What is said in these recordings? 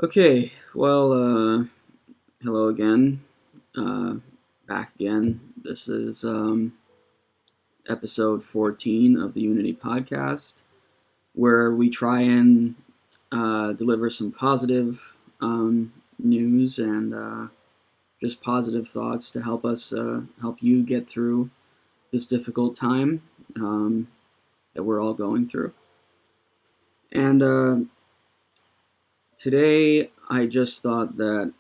Okay, well, hello again. Uh, Back again. This is episode 14 of the Unity Podcast, where we try and deliver some positive news and just positive thoughts to help us help you get through this difficult time that we're all going through. And today, I just thought that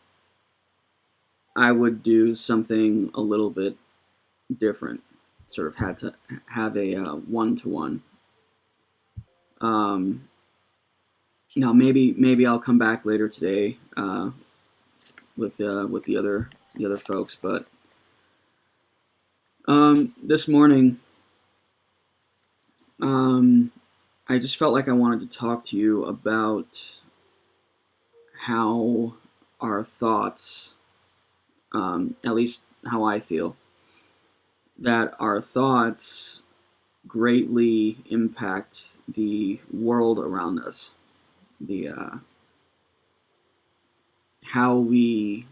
I would do something a little bit different. Sort of had to have a one to one. Now maybe I'll come back later today with the other folks, but this morning um, I just felt like I wanted to talk to you about how our thoughts, at least how I feel, that our thoughts greatly impact the world around us. The how we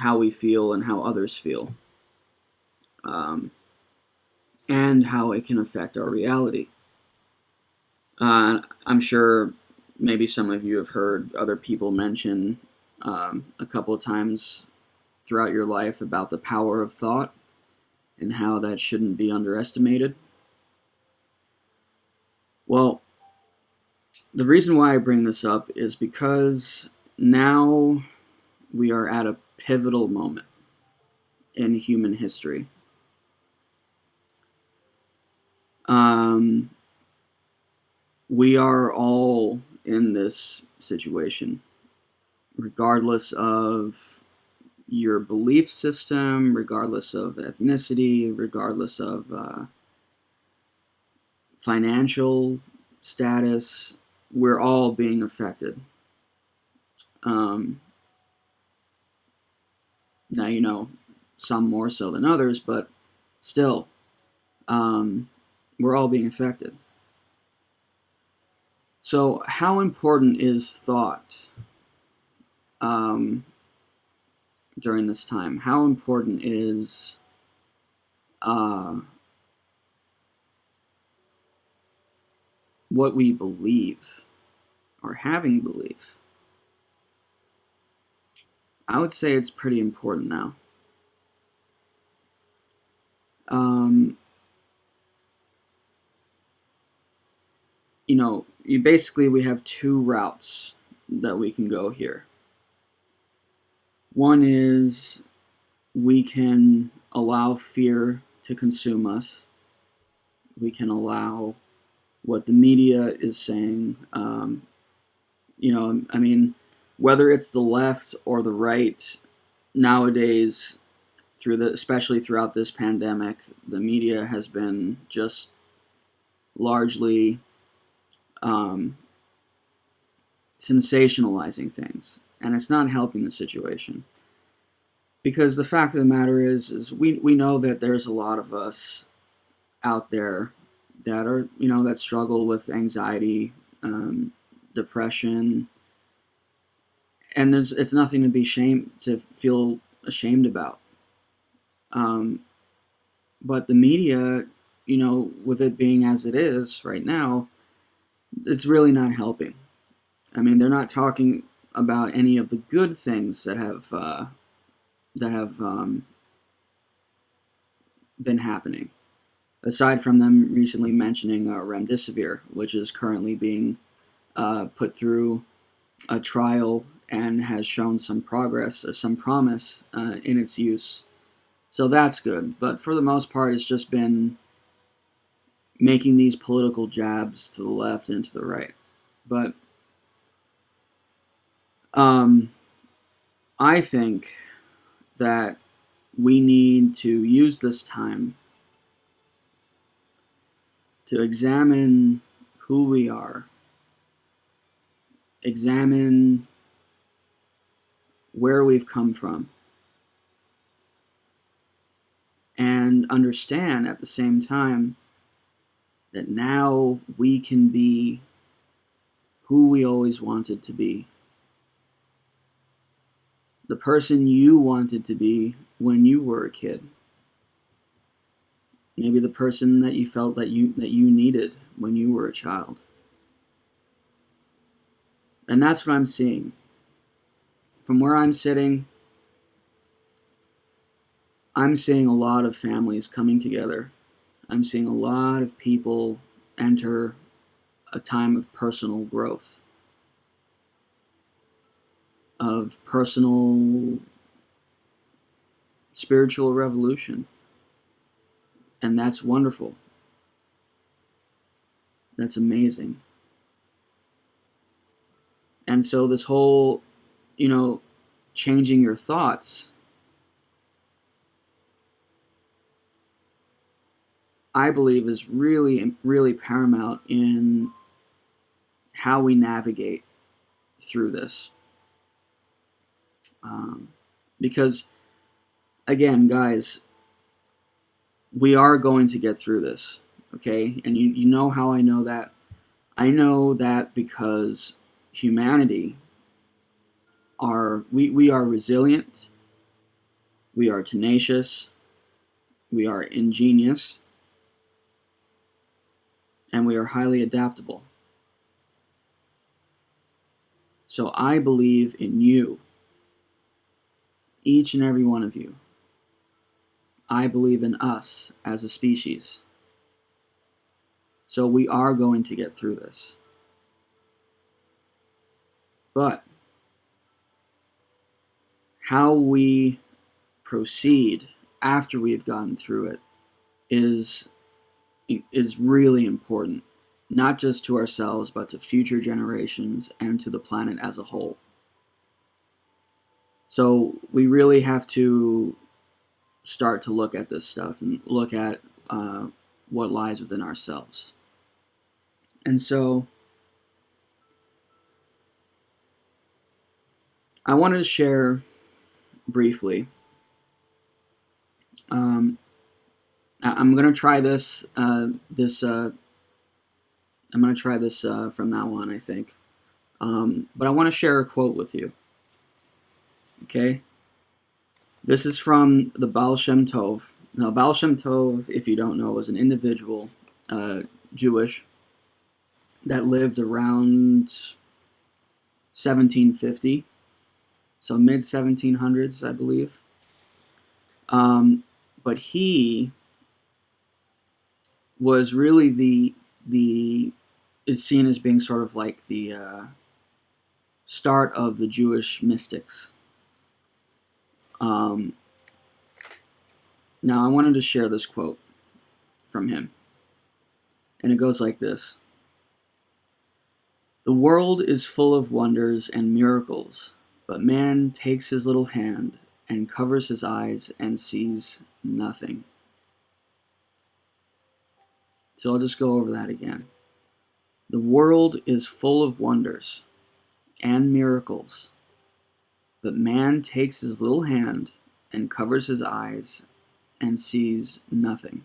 how we feel and how others feel, um, and how it can affect our reality. I'm sure maybe some of you have heard other people mention a couple of times throughout your life about the power of thought and how that shouldn't be underestimated. Well, the reason why I bring this up is because now we are at a pivotal moment in human history. Um, we are all in this situation, regardless of your belief system, regardless of ethnicity, regardless of financial status. We're all being affected. Um, Now, some more so than others, but still, um, we're all being affected. So, how important is thought um, during this time? How important is uh, what we believe or having belief? I would say it's pretty important now. Um, we have two routes that we can go here. One is we can allow fear to consume us. We can allow what the media is saying. I mean, whether it's the left or the right, nowadays, especially throughout this pandemic, the media has been just largely um, sensationalizing things, and it's not helping the situation. Because the fact of the matter is we know that there's a lot of us out there that are that struggle with anxiety, depression, and it's nothing to feel ashamed about. Um, but the media, with it being as it is right now, it's really not helping. I mean, they're not talking about any of the good things that have been happening. Aside from them recently mentioning remdesivir, which is currently being put through a trial and has shown some progress or some promise in its use. So that's good. But for the most part, it's just been making these political jabs to the left and to the right. But um, I think that we need to use this time to examine who we are, examine where we've come from, and understand at the same time that now we can be who we always wanted to be. the person you wanted to be when you were a kid. Maybe the person that you felt that you needed when you were a child. And that's what I'm seeing. From where I'm sitting, I'm seeing a lot of families coming together. I'm seeing a lot of people enter a time of personal growth, of personal spiritual revolution. And that's wonderful. That's amazing. And so this whole, changing your thoughts, I believe is really, really paramount in how we navigate through this. Because, again, guys, we are going to get through this, okay? And you know how I know that? I know that because humanity we are resilient, we are tenacious, we are ingenious, and we are highly adaptable. So I believe in you, each and every one of you. I believe in us as a species. So we are going to get through this. But how we proceed after we've gotten through it is really important, not just to ourselves, but to future generations and to the planet as a whole. So we really have to start to look at this stuff and look at what lies within ourselves. And so I wanted to share briefly. I'm going to try this. I'm going to try this from now on, I think. But I want to share a quote with you. Okay? This is from the Baal Shem Tov. Now, Baal Shem Tov, if you don't know, was an individual, Jewish, that lived around 1750, so mid 1700s, I believe. But he was really is seen as being sort of like the start of the Jewish mystics. Now, I wanted to share this quote from him, and it goes like this. The world is full of wonders and miracles, but man takes his little hand and covers his eyes and sees nothing. So I'll just go over that again. The world is full of wonders and miracles, but man takes his little hand and covers his eyes and sees nothing.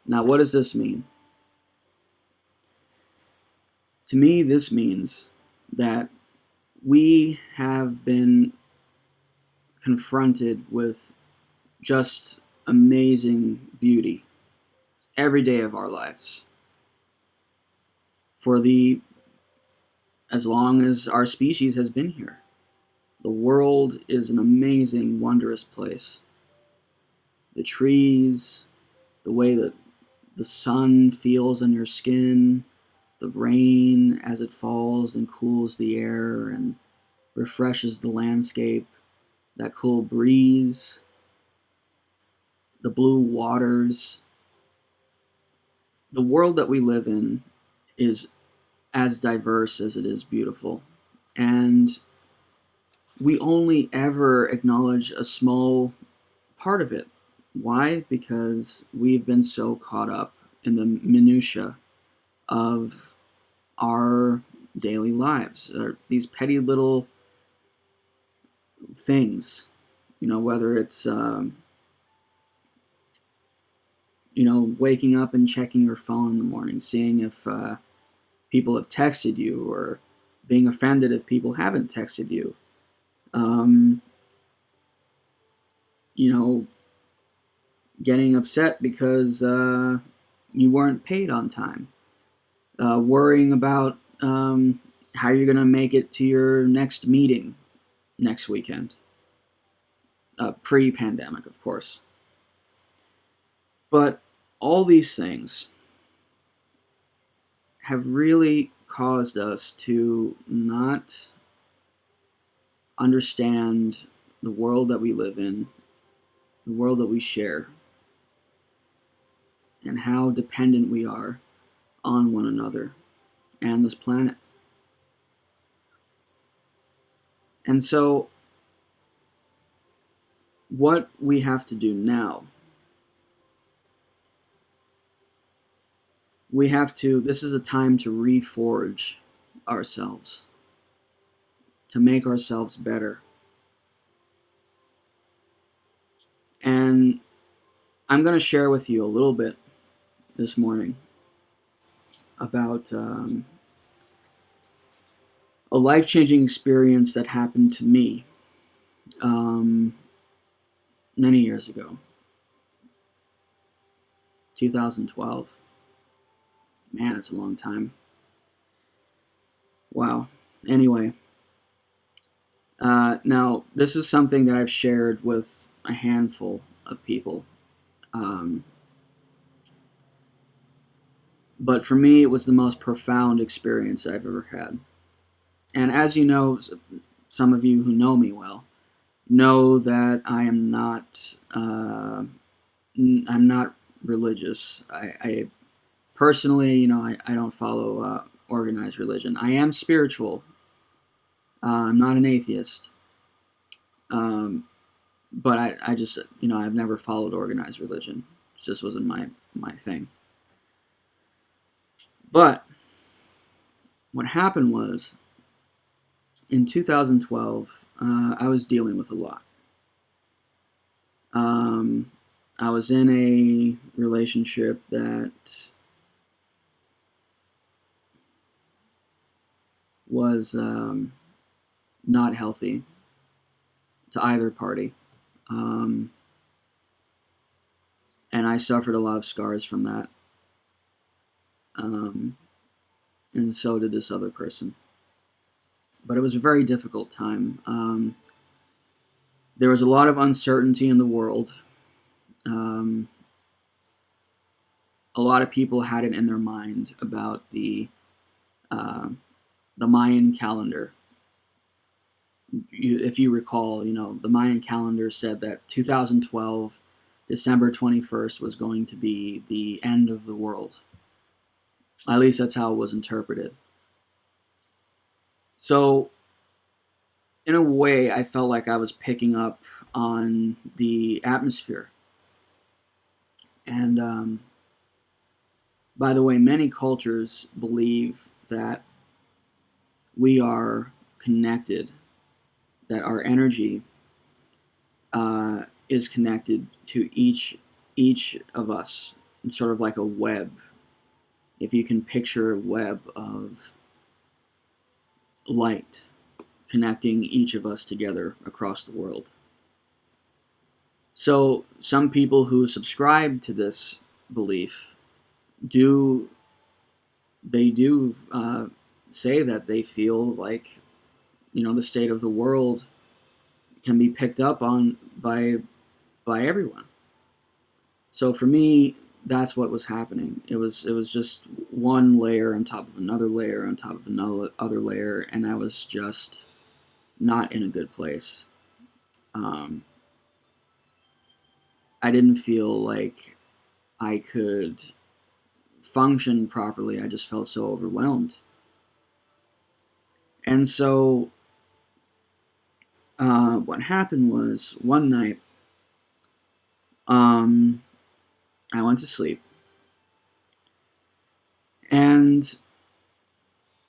Now, what does this mean? To me, this means that we have been confronted with just amazing beauty every day of our lives. As long as our species has been here. The world is an amazing, wondrous place. The trees, the way that the sun feels on your skin, the rain as it falls and cools the air and refreshes the landscape, that cool breeze, the blue waters. The world that we live in is as diverse as it is beautiful. And we only ever acknowledge a small part of it. Why? Because we've been so caught up in the minutiae of our daily lives, or these petty little things, whether it's, waking up and checking your phone in the morning, seeing if people have texted you, or, being offended if people haven't texted you. Um, you know, getting upset because you weren't paid on time. Worrying about how you're going to make it to your next meeting next weekend. Pre-pandemic, of course. But all these things have really caused us to not understand the world that we live in, the world that we share, and how dependent we are on one another and this planet. And so, what we have to do now, this is a time to reforge ourselves, to make ourselves better. And I'm going to share with you a little bit this morning about a life-changing experience that happened to me many years ago, 2012. Man, it's a long time. Wow. Anyway, now this is something that I've shared with a handful of people. But for me, it was the most profound experience I've ever had. And as you know, some of you who know me well know that I am not. I'm not religious. I personally, I don't follow organized religion. I am spiritual. I'm not an atheist. But I just, I've never followed organized religion. It just wasn't my thing. But what happened was, in 2012, I was dealing with a lot. I was in a relationship that was not healthy to either party. And I suffered a lot of scars from that. And so did this other person. But it was a very difficult time. There was a lot of uncertainty in the world. A lot of people had it in their mind about the Mayan calendar. If you recall, the Mayan calendar said that 2012, December 21st, was going to be the end of the world. At least that's how it was interpreted. So, in a way, I felt like I was picking up on the atmosphere. And by the way, many cultures believe that we are connected, that our energy is connected to each of us. It's sort of like a web. If you can picture a web of light connecting each of us together across the world. So some people who subscribe to this belief do say that they feel like the state of the world can be picked up on by everyone. So for me, that's what was happening. It was just one layer on top of another layer on top of another other layer, and I was just not in a good place. I didn't feel like I could function properly. I just felt so overwhelmed. And so what happened was, one night I went to sleep, and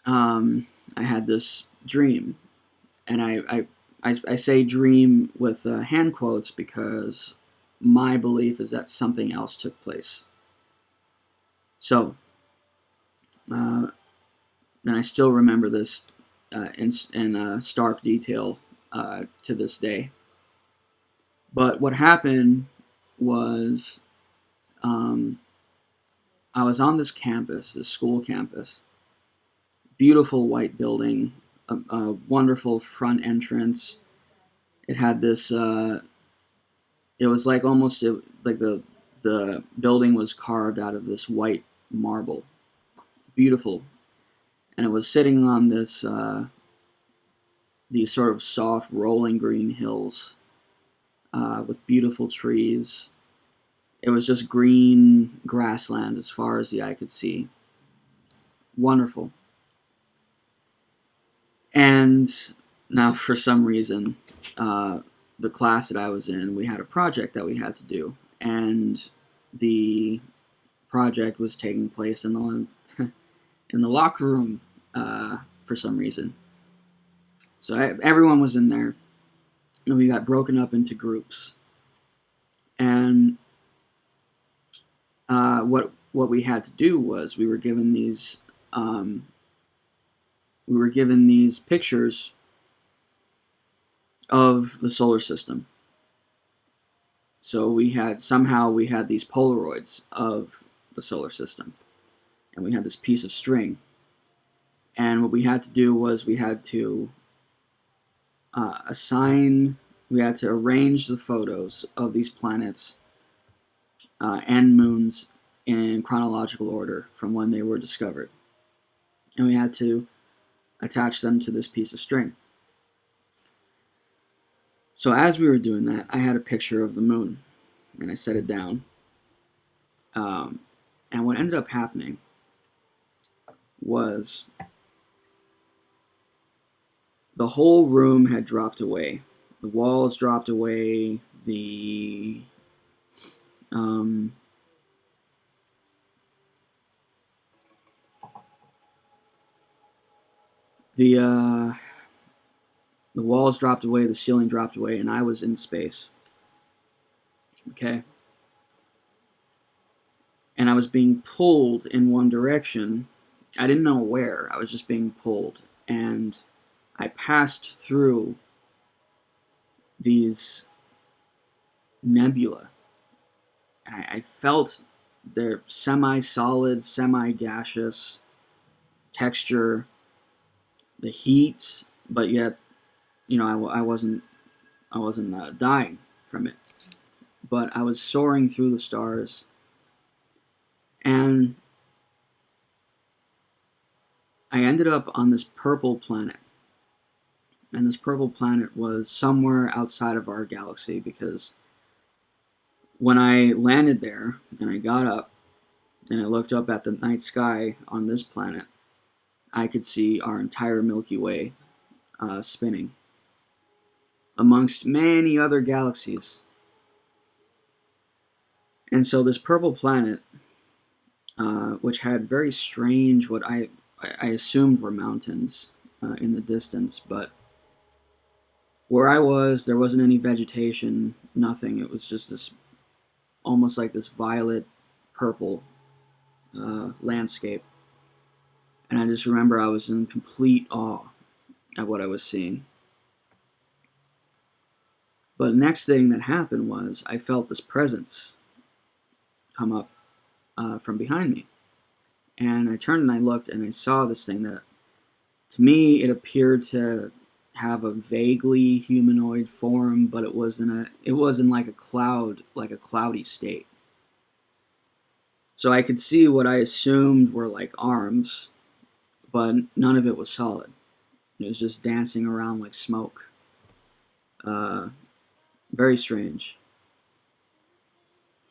I had this dream. And I say dream with hand quotes because my belief is that something else took place. So, and I still remember this in stark detail to this day. But what happened was, um, I was on this campus, this school campus, beautiful white building, a wonderful front entrance. It had this. It was like almost like the building was carved out of this white marble, beautiful, and it was sitting on this these sort of soft rolling green hills with beautiful trees. It was just green grasslands as far as the eye could see. Wonderful. And now, for some reason, the class that I was in, we had a project that we had to do, and the project was taking place in the in the locker room for some reason. So everyone was in there, and we got broken up into groups. And what we had to do was we were given these pictures of the solar system. So we had these Polaroids of the solar system, and we had this piece of string. And what we had to do was we had to arrange the photos of these planets and moons in chronological order from when they were discovered. And we had to attach them to this piece of string. So as we were doing that, I had a picture of the moon, and I set it down. And what ended up happening was the whole room had dropped away. The walls dropped away. The walls dropped away, the ceiling dropped away, and I was in space. Okay? And I was being pulled in one direction. I didn't know where. I was just being pulled. And I passed through these nebula. And I felt their semi-solid, semi-gaseous texture, the heat, but yet, I wasn't dying from it. But I was soaring through the stars, and I ended up on this purple planet. And this purple planet was somewhere outside of our galaxy, because when I landed there and I got up and I looked up at the night sky on this planet, I could see our entire Milky Way spinning amongst many other galaxies. And so this purple planet, which had very strange, what I assumed were mountains in the distance, but where I was, there wasn't any vegetation, nothing. It was just this, almost like this violet purple landscape. And I just remember I was in complete awe at what I was seeing. But the next thing that happened was I felt this presence come up from behind me. And I turned and I looked and I saw this thing that, to me, it appeared to have a vaguely humanoid form, but it was in like a cloud, like a cloudy state. So I could see what I assumed were like arms, but none of it was solid. It was just dancing around like smoke. Very strange.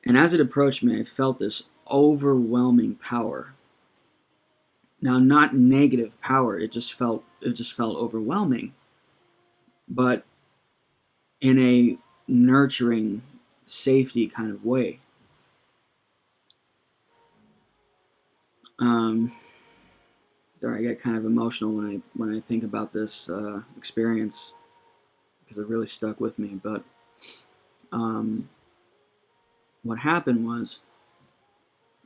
And as it approached me, I felt this overwhelming power. Now, not negative power. It just felt overwhelming, but in a nurturing, safety kind of way. Sorry, I get kind of emotional when I think about this experience, because it really stuck with me. But what happened was,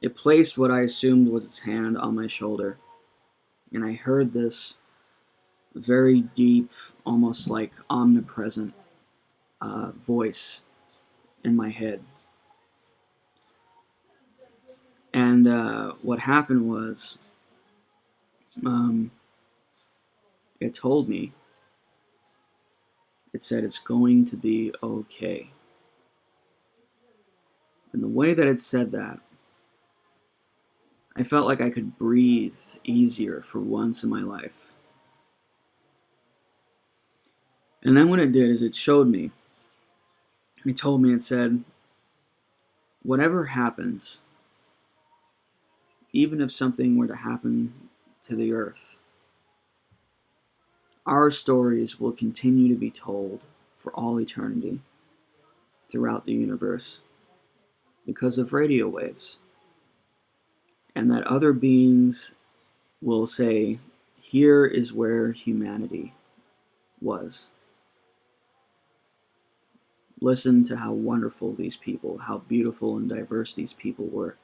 it placed what I assumed was its hand on my shoulder, and I heard this very deep, almost like omnipresent voice in my head. And what happened was, um, it told me, it said, it's going to be okay. And the way that it said that, I felt like I could breathe easier for once in my life. And then what it did is it showed me, it told me, it said, whatever happens, even if something were to happen to the earth, our stories will continue to be told for all eternity throughout the universe because of radio waves. And that other beings will say, here is where humanity was. Listen to how wonderful these people, how beautiful and diverse these people were.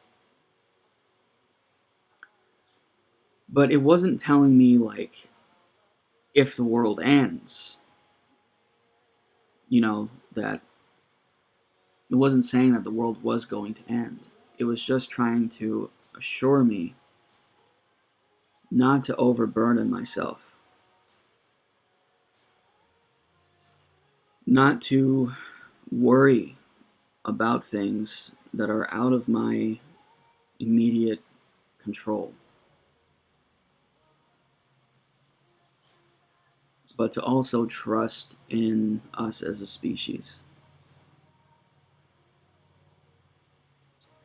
But it wasn't telling me, like, if the world ends, that it wasn't saying that the world was going to end. It was just trying to assure me not to overburden myself, not to worry about things that are out of my immediate control, but to also trust in us as a species.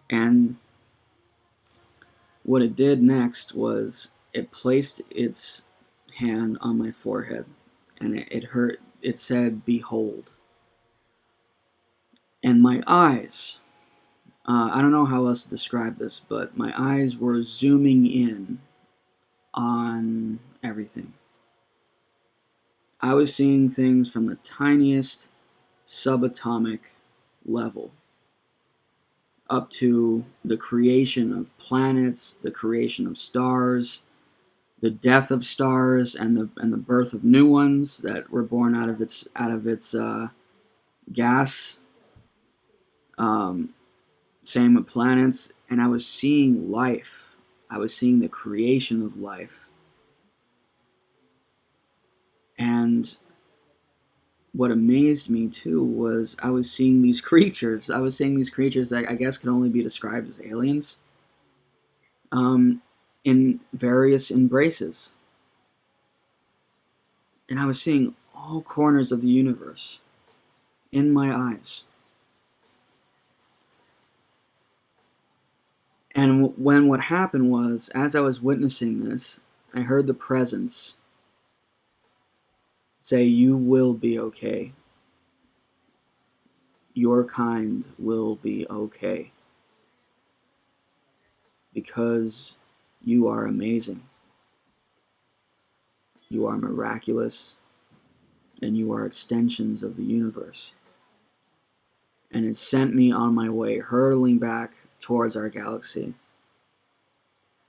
And what it did next was it placed its hand on my forehead, and it hurt. It said, "Behold." And my eyes, I don't know how else to describe this, but my eyes were zooming in on everything. I was seeing things from the tiniest subatomic level up to the creation of planets, the creation of stars, the death of stars, and the birth of new ones that were born out of its gas. Same with planets, and I was seeing life. I was seeing the creation of life, and what amazed me too was I was seeing these creatures. I was seeing these creatures that I guess could only be described as aliens, in various embraces, and I was seeing all corners of the universe in my eyes. And when what happened was, as I was witnessing this, I heard the presence say, "You will be okay. Your kind will be okay. Because you are amazing. You are miraculous. And you are extensions of the universe." And it sent me on my way, hurtling back towards our galaxy.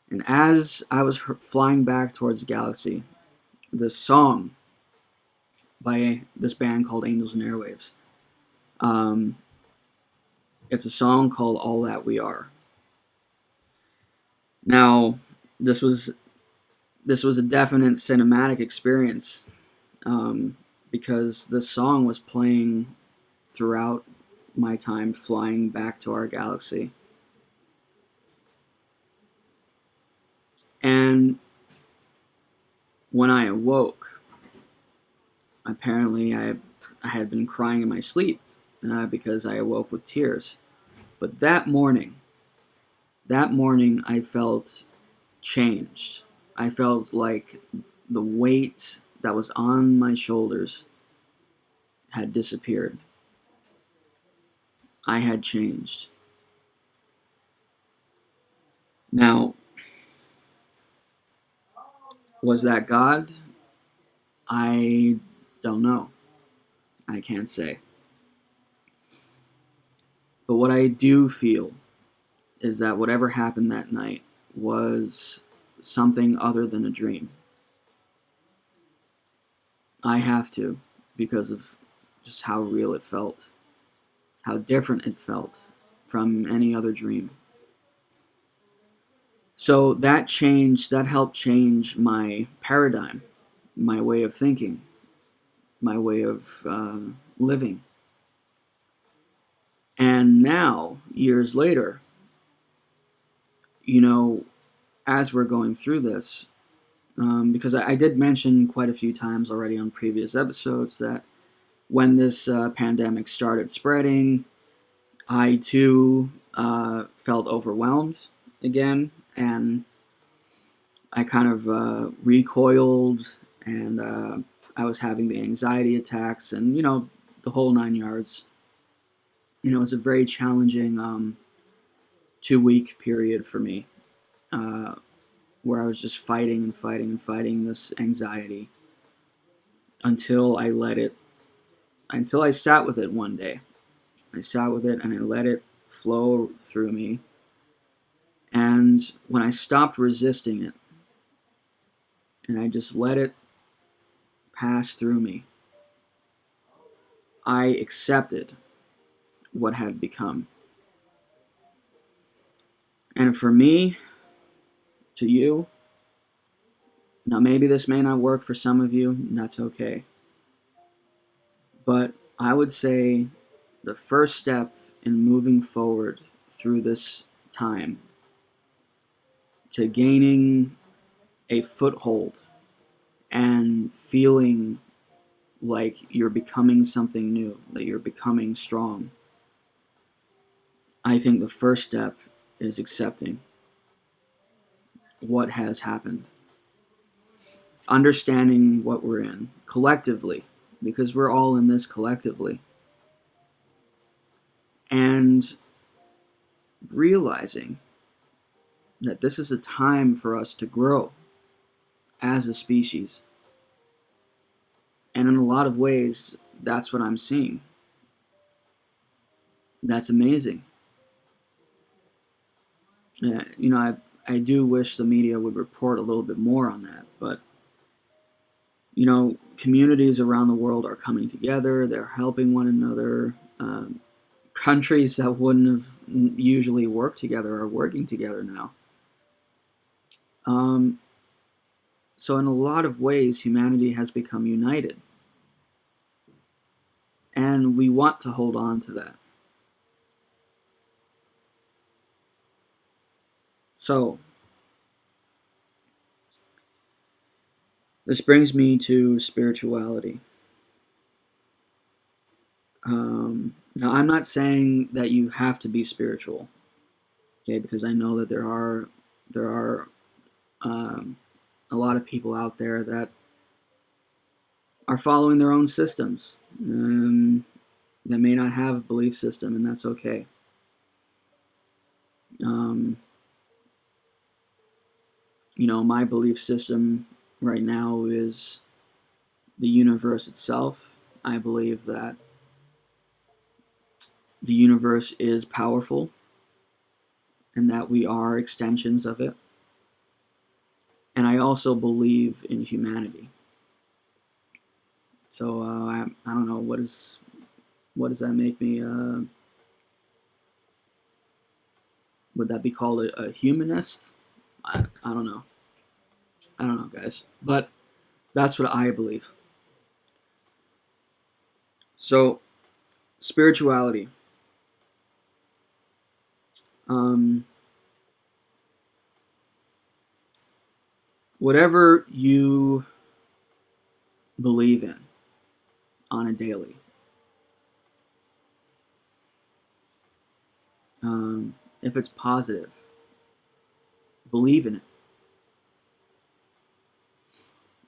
And as I was flying back towards the galaxy, this song by this band called Angels and Airwaves, it's a song called All That We Are. Now, this was a definite cinematic experience, because this song was playing throughout my time flying back to our galaxy. And when I awoke, apparently I had been crying in my sleep because I awoke with tears. But that morning I felt changed. I felt like the weight that was on my shoulders had disappeared. I had changed. Now, was that God? I don't know. I can't say. But what I do feel is that whatever happened that night was something other than a dream. I have to, because of just how real it felt, how different it felt from any other dream. So that helped change my paradigm, my way of thinking, my way of living. And now, years later, you know, as we're going through this, because I did mention quite a few times already on previous episodes that when this pandemic started spreading, I too felt overwhelmed again, and I kind of recoiled, and I was having the anxiety attacks, and the whole 9 yards. It was a very challenging 2 week period for me, uh, where I was just fighting and fighting and fighting this anxiety until I let it, until I sat with it one day. I sat with it and I let it flow through me. And when I stopped resisting it and I just let it pass through me, I accepted what had become. And for me, to you, now maybe this may not work for some of you, and that's okay. But I would say the first step in moving forward through this time to gaining a foothold and feeling like you're becoming something new, that you're becoming strong, I think the first step is accepting what has happened, understanding what we're in collectively, because we're all in this collectively, and realizing that this is a time for us to grow as a species. And in a lot of ways, that's what I'm seeing. That's amazing. I do wish the media would report a little bit more on that, but communities around the world are coming together. They're helping one another. Countries that wouldn't have usually worked together are working together now. So in a lot of ways, humanity has become united. And we want to hold on to that. So, this brings me to spirituality. Now, I'm not saying that you have to be spiritual, okay? Because I know that there are a lot of people out there that are following their own systems, that may not have a belief system, and that's okay. My belief system right now is the universe itself. I believe that the universe is powerful and that we are extensions of it. And I also believe in humanity. So I don't know, what does that make me? Would that be called a humanist? I don't know. I don't know, guys. But that's what I believe. So spirituality. Whatever you believe in on a daily. If it's positive, believe in it.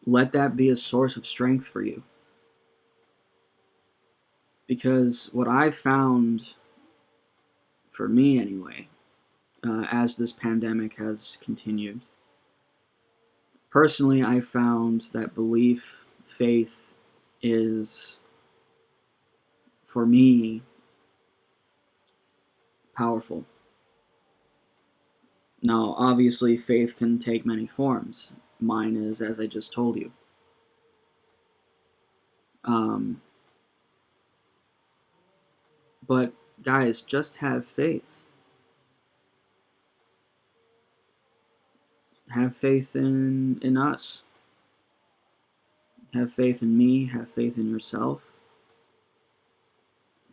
Let that be a source of strength for you. Because what I've found, for me anyway, as this pandemic has continued, personally, I found that belief, faith, is, for me, powerful. Now, obviously, faith can take many forms. Mine is, as I just told you. Um, but guys, just have faith. Have faith in us. Have faith in me. Have faith in yourself.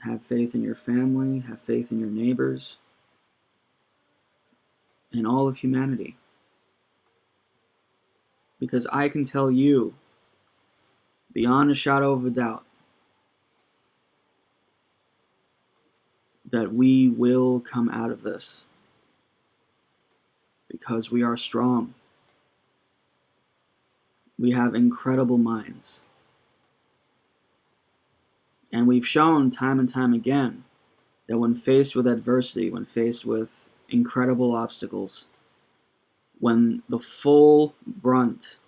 Have faith in your family. Have faith in your neighbors. In all of humanity. Because I can tell you, beyond a shadow of a doubt, that we will come out of this. Because we are strong. We have incredible minds. And we've shown time and time again that when faced with adversity, when faced with incredible obstacles, when the full brunt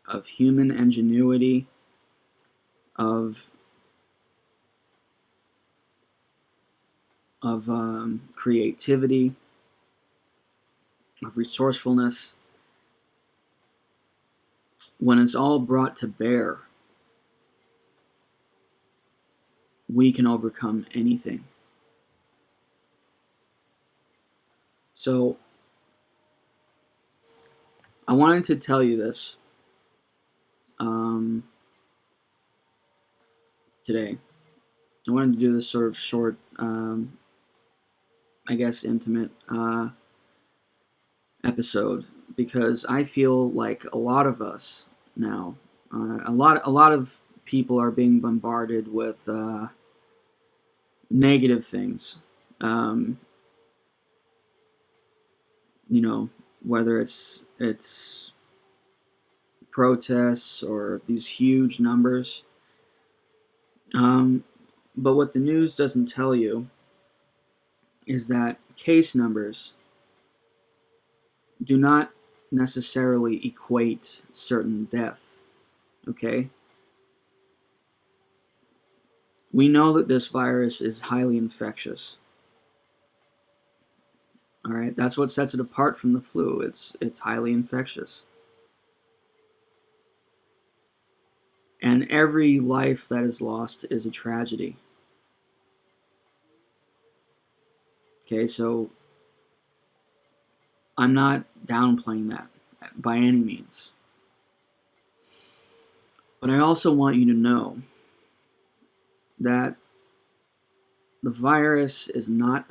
of human ingenuity, of creativity, of resourcefulness, when it's all brought to bear, we can overcome anything. So, I wanted to tell you this today. I wanted to do this sort of short, I guess, intimate episode because I feel like a lot of us now, a lot of people are being bombarded with negative things. You know, whether it's protests or these huge numbers. But what the news doesn't tell you is that case numbers do not necessarily equate certain death. Okay? We know that this virus is highly infectious. All right, that's what sets it apart from the flu. It's highly infectious. And every life that is lost is a tragedy. Okay, so I'm not downplaying that by any means. But I also want you to know that the virus is not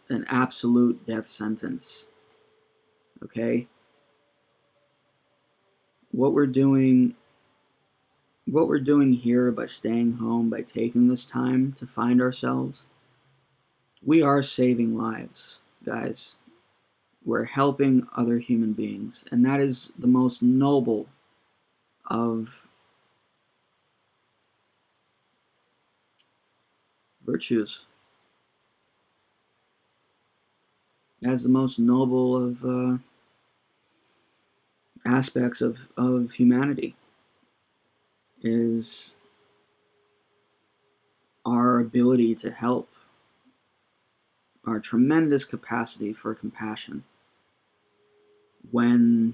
an absolute death sentence. Okay? What we're doing here by staying home, by taking this time to find ourselves, we are saving lives, guys. We're helping other human beings, and that is the most noble of virtues. That is the most noble of aspects of humanity, is our ability to help, our tremendous capacity for compassion when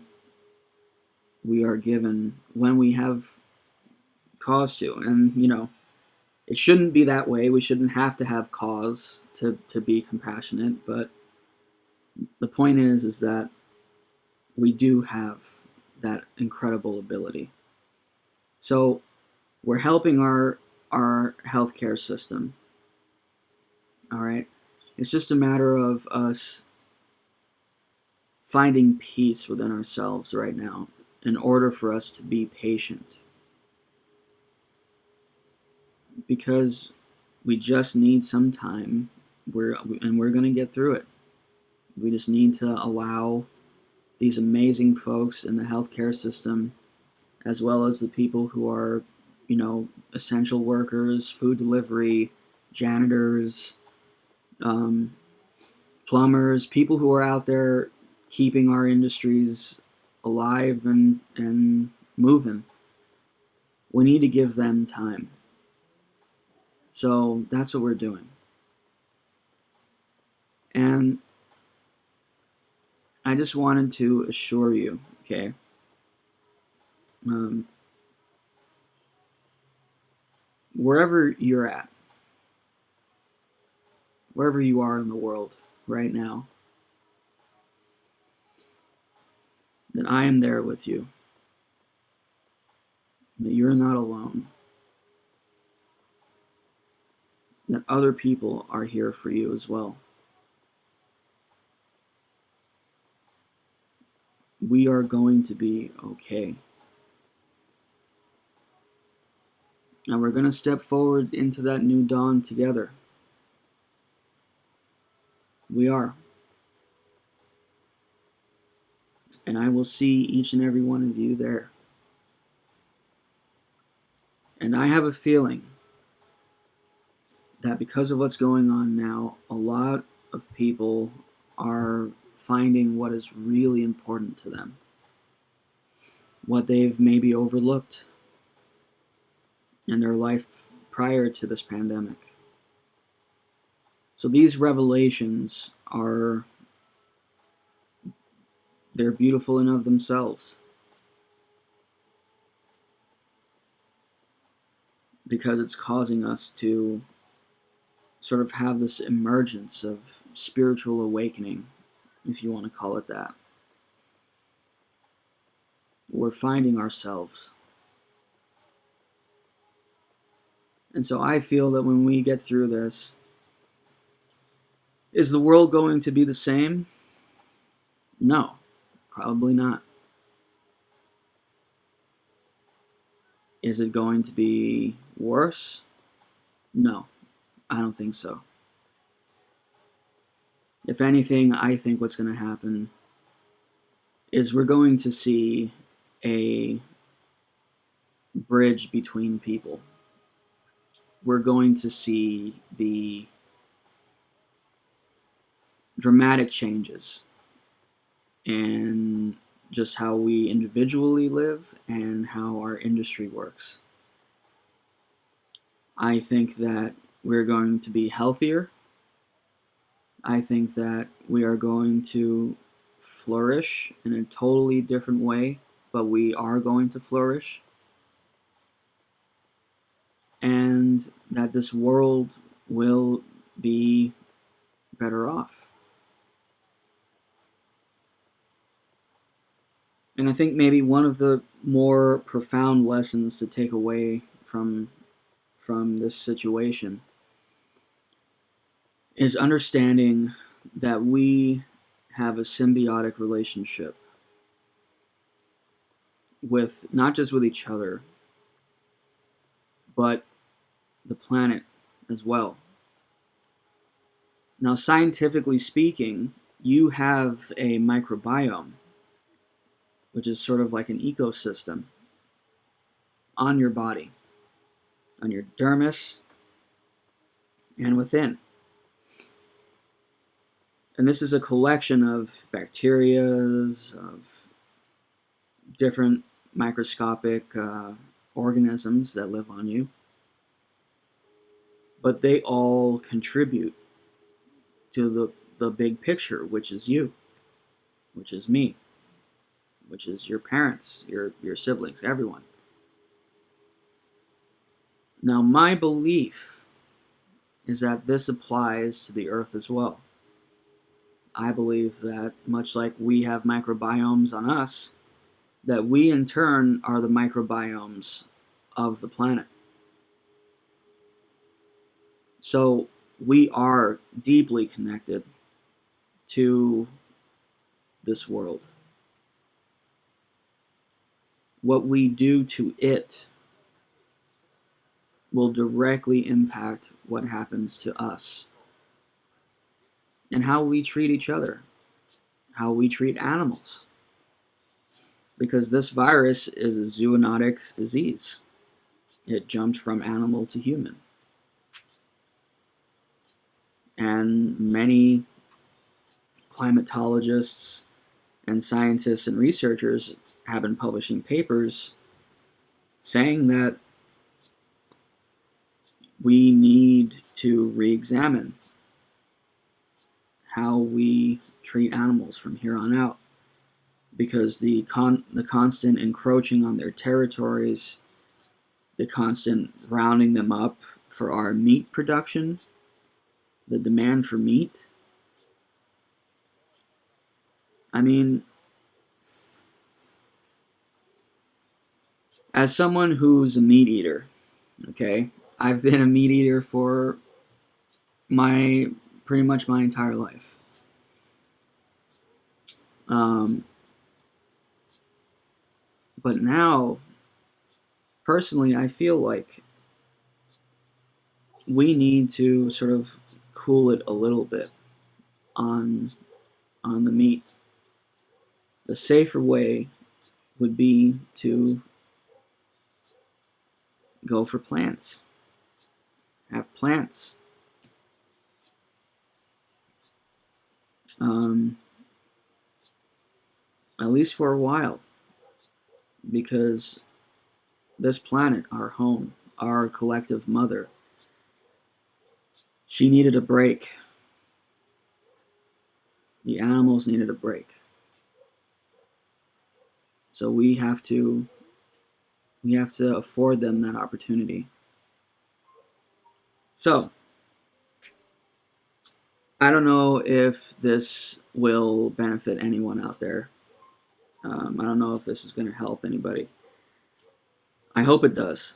we are given, when we have cause to. And, you know, it shouldn't be that way. We shouldn't have to have cause to be compassionate, but the point is that we do have that incredible ability. So we're helping our healthcare system. All right? It's just a matter of us finding peace within ourselves right now in order for us to be patient. Because we just need some time, we're going to get through it. We just need to allow these amazing folks in the healthcare system, as well as the people who are, you know, essential workers, food delivery, janitors, plumbers, people who are out there keeping our industries alive and moving. We need to give them time. So that's what we're doing. And I just wanted to assure you, okay, wherever you're at, wherever you are in the world right now, that I am there with you, that you're not alone, that other people are here for you as well. We are going to be okay. And we're going to step forward into that new dawn together. We are. And I will see each and every one of you there. And I have a feeling that because of what's going on now, a lot of people are finding what is really important to them, what they've maybe overlooked in their life prior to this pandemic. So these revelations they're beautiful in of themselves, because it's causing us to sort of have this emergence of spiritual awakening, if you want to call it that. We're finding ourselves. And so I feel that when we get through this, is the world going to be the same? No, probably not. Is it going to be worse? No, I don't think so. If anything, I think what's going to happen is we're going to see a bridge between people. We're going to see the dramatic changes in just how we individually live and how our industry works. I think that we're going to be healthier. I think that we are going to flourish in a totally different way, but we are going to flourish. And that this world will be better off. And I think maybe one of the more profound lessons to take away from this situation is understanding that we have a symbiotic relationship with not just with each other, but the planet as well. Now, scientifically speaking, you have a microbiome, which is sort of like an ecosystem on your body, on your dermis, and within. And this is a collection of bacterias, of different microscopic organisms that live on you. But they all contribute to the big picture, which is you, which is me, which is your parents, your siblings, everyone. Now, my belief is that this applies to the earth as well. I believe that much like we have microbiomes on us, that we in turn are the microbiomes of the planet. So we are deeply connected to this world. What we do to it will directly impact what happens to us and how we treat each other, how we treat animals. Because this virus is a zoonotic disease. It jumped from animal to human. And many climatologists and scientists and researchers have been publishing papers saying that we need to re-examine how we treat animals from here on out, because the constant encroaching on their territories the constant rounding them up for our meat production, the demand for meat. I mean, as someone who's a meat eater, okay, I've been a meat eater for my pretty much my entire life. Um, but now, personally, I feel like we need to sort of cool it a little bit on the meat. The safer way would be to go for plants. Have plants. Um, at least for a while, because this planet, our home, our collective mother, she needed a break. The animals needed a break. So we have to afford them that opportunity. So, I don't know if this will benefit anyone out there. I don't know if this is going to help anybody. I hope it does,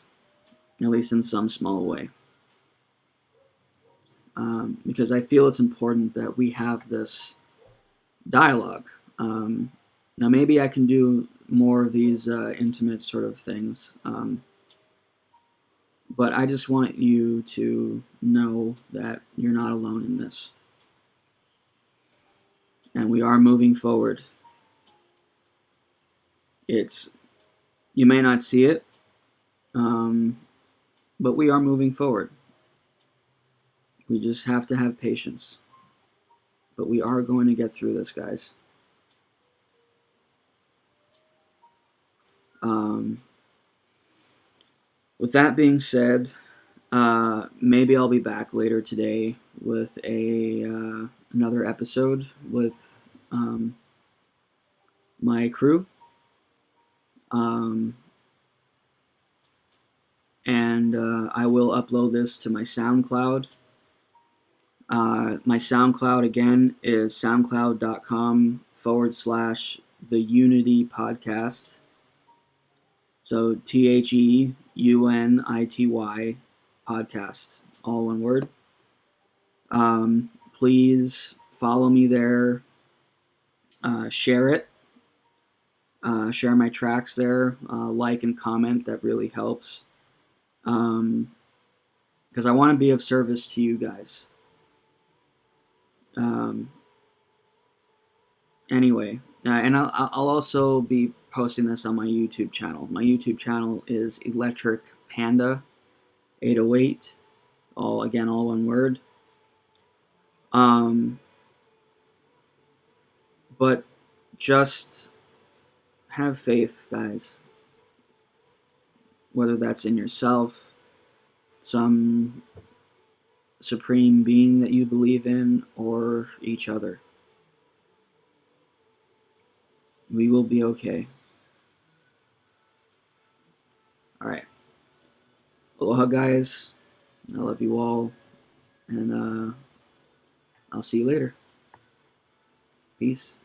at least in some small way. Because I feel it's important that we have this dialogue. Now, maybe I can do more of these intimate sort of things, but I just want you to know that you're not alone in this. And we are moving forward. It's You may not see it, but we are moving forward. We just have to have patience. But we are going to get through this, guys. Um, with that being said, maybe I'll be back later today with another episode with my crew. Um, and I will upload this to my SoundCloud. My SoundCloud again is soundcloud.com/the Unity Podcast. So THEUNITY podcast, all one word. Please follow me there. Share it. Share my tracks there. Like and comment. That really helps. Because I want to be of service to you guys. Anyway, and I'll also be posting this on my YouTube channel. My YouTube channel is Electric Panda 808, all one word. But just have faith, guys. Whether that's in yourself, some supreme being that you believe in, or each other. We will be okay. All right. Aloha, guys. I love you all. And I'll see you later. Peace.